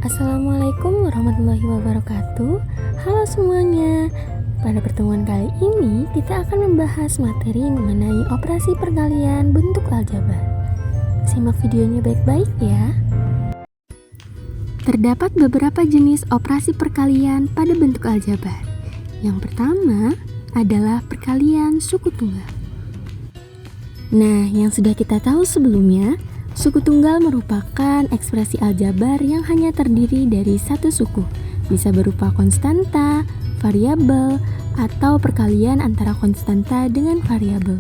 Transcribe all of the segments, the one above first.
Assalamualaikum warahmatullahi wabarakatuh. Halo semuanya. Pada pertemuan kali ini kita akan membahas materi mengenai operasi perkalian bentuk aljabar. Simak videonya baik-baik ya. Terdapat beberapa jenis operasi perkalian pada bentuk aljabar. Yang pertama adalah perkalian suku tunggal. Nah, yang sudah kita tahu sebelumnya, suku tunggal merupakan ekspresi aljabar yang hanya terdiri dari satu suku, bisa berupa konstanta, variabel, atau perkalian antara konstanta dengan variabel.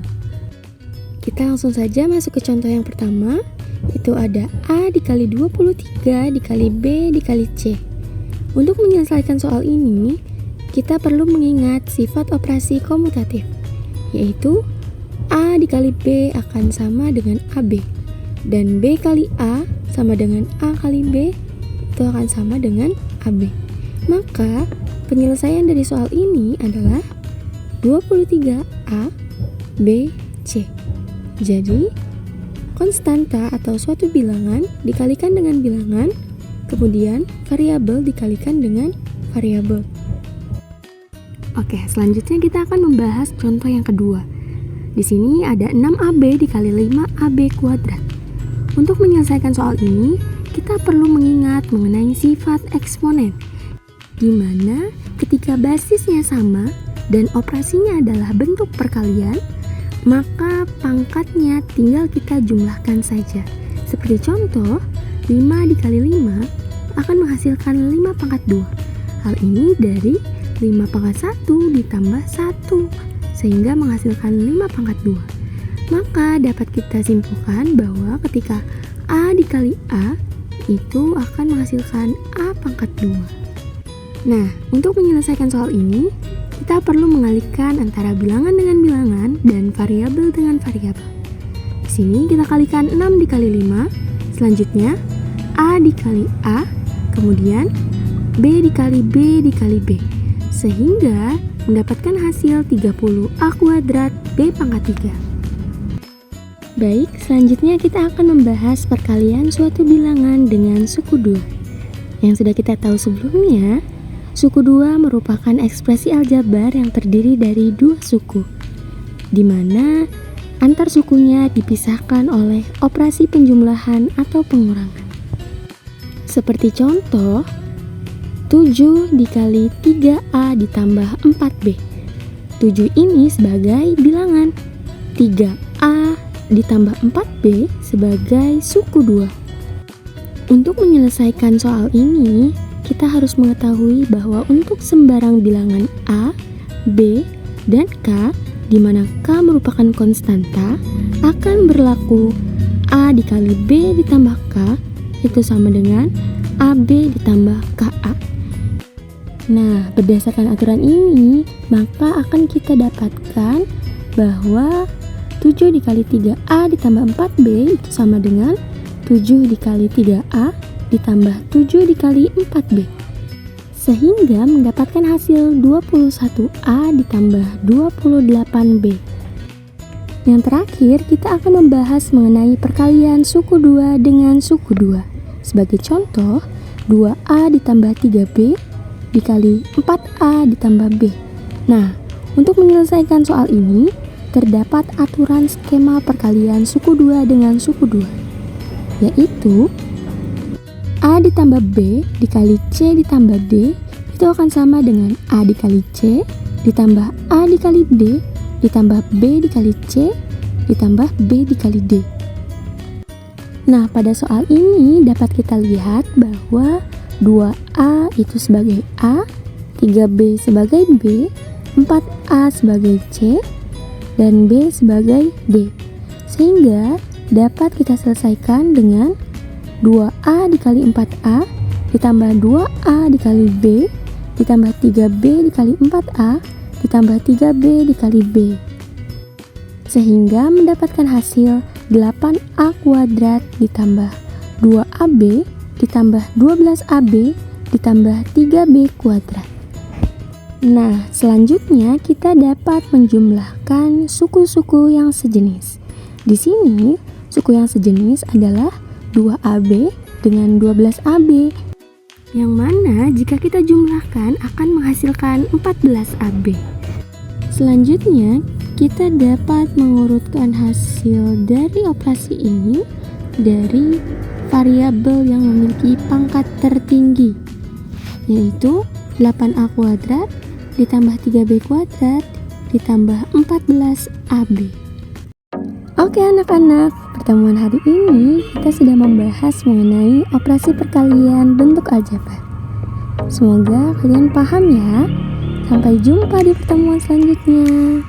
Kita langsung saja masuk ke contoh yang pertama, itu ada A dikali 23 dikali B dikali C. Untuk menyelesaikan soal ini, kita perlu mengingat sifat operasi komutatif, yaitu A dikali B akan sama dengan AB. Dan B kali A sama dengan A kali B itu akan sama dengan AB. Maka penyelesaian dari soal ini adalah 23A B C. Jadi konstanta atau suatu bilangan dikalikan dengan bilangan, kemudian variabel dikalikan dengan variabel. Oke, selanjutnya kita akan membahas contoh yang kedua. Di sini ada 6AB dikali 5AB kuadrat. Untuk menyelesaikan soal ini, kita perlu mengingat mengenai sifat eksponen, di mana ketika basisnya sama dan operasinya adalah bentuk perkalian, maka pangkatnya tinggal kita jumlahkan saja. Seperti contoh, 5 dikali 5 akan menghasilkan 5 pangkat 2. Hal ini dari 5 pangkat 1 ditambah 1, sehingga menghasilkan 5 pangkat 2. Maka dapat kita simpulkan bahwa ketika A dikali A itu akan menghasilkan A pangkat 2. Nah, untuk menyelesaikan soal ini, kita perlu mengalihkan antara bilangan dengan bilangan dan variabel dengan variabel. Di sini kita kalikan 6 dikali 5, selanjutnya A dikali A, kemudian B dikali B dikali B, sehingga mendapatkan hasil 30A kuadrat B pangkat 3. Baik, selanjutnya kita akan membahas perkalian suatu bilangan dengan suku 2. Yang sudah kita tahu sebelumnya, suku 2 merupakan ekspresi aljabar yang terdiri dari dua suku, di mana antar sukunya dipisahkan oleh operasi penjumlahan atau pengurangan. Seperti contoh, 7 dikali 3A ditambah 4B. 7 ini sebagai bilangan, 3A ditambah 4B sebagai suku 2. Untuk menyelesaikan soal ini, kita harus mengetahui bahwa untuk sembarang bilangan A, B, dan K, di mana K merupakan konstanta, akan berlaku A dikali B ditambah K itu sama dengan AB ditambah KA. Nah, berdasarkan aturan ini, maka akan kita dapatkan bahwa 7 dikali 3A ditambah 4B itu sama dengan 7 dikali 3A ditambah 7 dikali 4B. Sehingga mendapatkan hasil 21A ditambah 28B. Yang terakhir, kita akan membahas mengenai perkalian suku 2 dengan suku 2. Sebagai contoh, 2A ditambah 3B dikali 4A ditambah B. Nah, untuk menyelesaikan soal ini, terdapat aturan skema perkalian suku 2 dengan suku 2, yaitu A ditambah B dikali C ditambah D itu akan sama dengan A dikali C ditambah A dikali D ditambah B dikali C ditambah B dikali D. Nah, pada soal ini dapat kita lihat bahwa 2A itu sebagai A, 3B sebagai B, 4A sebagai C, dan B sebagai D. Sehingga dapat kita selesaikan dengan 2A dikali 4A ditambah 2A dikali B ditambah 3B dikali 4A ditambah 3B dikali B. Sehingga mendapatkan hasil 8A kuadrat ditambah 2AB ditambah 12AB ditambah 3B kuadrat. Nah, selanjutnya kita dapat menjumlahkan suku-suku yang sejenis. Di sini, suku yang sejenis adalah 2AB dengan 12AB. yang mana jika kita jumlahkan akan menghasilkan 14AB. Selanjutnya, kita dapat mengurutkan hasil dari operasi ini dari variabel yang memiliki pangkat tertinggi, yaitu 8A kuadrat ditambah 3B kuadrat ditambah 14AB. Oke anak-anak, pertemuan hari ini kita sudah membahas mengenai operasi perkalian bentuk aljabar. Semoga kalian paham ya. Sampai jumpa di pertemuan selanjutnya.